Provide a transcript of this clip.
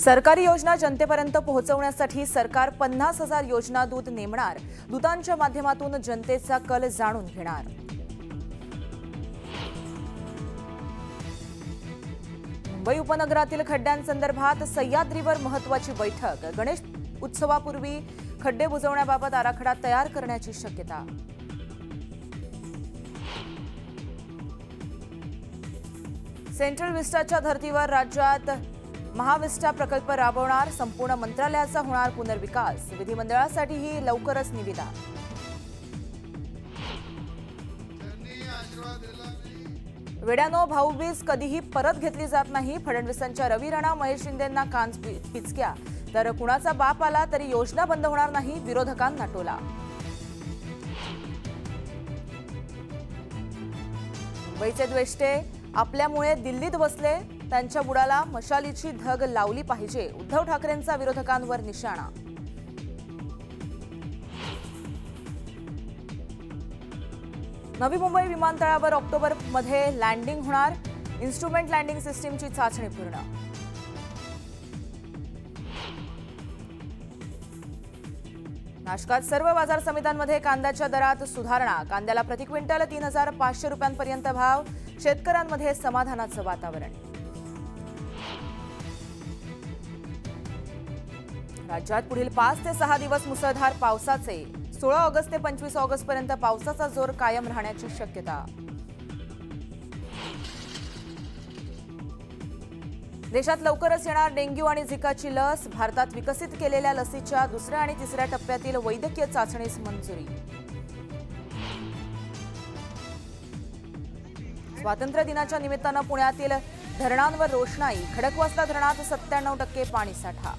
सरकारी योजना जनतेपर्यंत पोहोचवण्यासाठी सरकार 50,000 योजना दूत नेमणार। दूतांच्या माध्यमातून जनतेचा कल जाणून घेणार। मुंबई उपनगरातील खड्ड्यांसंदर्भात सह्याद्रीवर महत्त्वाची बैठक। गणेश उत्सवापूर्वी खड्डे बुजवण्याबाबत आराखडा तयार करण्याची शक्यता। सेंट्रल विस्टाच्या धर्तीवर राज्यात महाविस्टा प्रकल्प राबवणार। संपूर्ण मंत्रालयाचा होणार पुनर्विकास। विधिमंडळासाठीही लवकरच निविदा। वेड्यानो, भाऊबीज कधीही परत घेतली जात नाही। फडणवीसांच्या रवी राणा महेश शिंदेंना कान पिचक्या। तर कुणाचा बाप आला तरी योजना बंद होणार नाही, विरोधकांना टोला। मुंबईचे द्वेष्टे आपल्यामुळे दिल्लीत बसले, त्यांच्या बुडाला मशालीची धग लावली पाहिजे। उद्धव ठाकरेंचा विरोधकांवर निशाणा। नवी मुंबई विमानतळावर ऑक्टोबरमध्ये लँडिंग होणार। इन्स्ट्रुमेंट लँडिंग सिस्टीमची चाचणी पूर्ण। नाशकात सर्व बाजार समित्यांमध्ये कांद्याच्या दरात सुधारणा। कांद्याला प्रति क्विंटल 3,500 रुपयांपर्यंत भाव। शेतकऱ्यांमध्ये समाधानाचं वातावरण। राज्यात पुढील 5 ते 6 दिवस मुसळधार पावसाचे। 16 ऑगस्ट ते 25 ऑगस्टपर्यंत पावसाचा जोर कायम राहण्याची शक्यता। देशात लवकरच येणार डेंग्यू आणि झिकाची लस। भारतात विकसित केलेल्या लसीच्या दुसऱ्या आणि तिसऱ्या टप्प्यातील वैद्यकीय चाचणीस मंजुरी। स्वातंत्र्य दिनाच्या निमित्तानं पुण्यातील धरणांवर रोषणाई। खडकवासला धरणात 97% पाणीसाठा।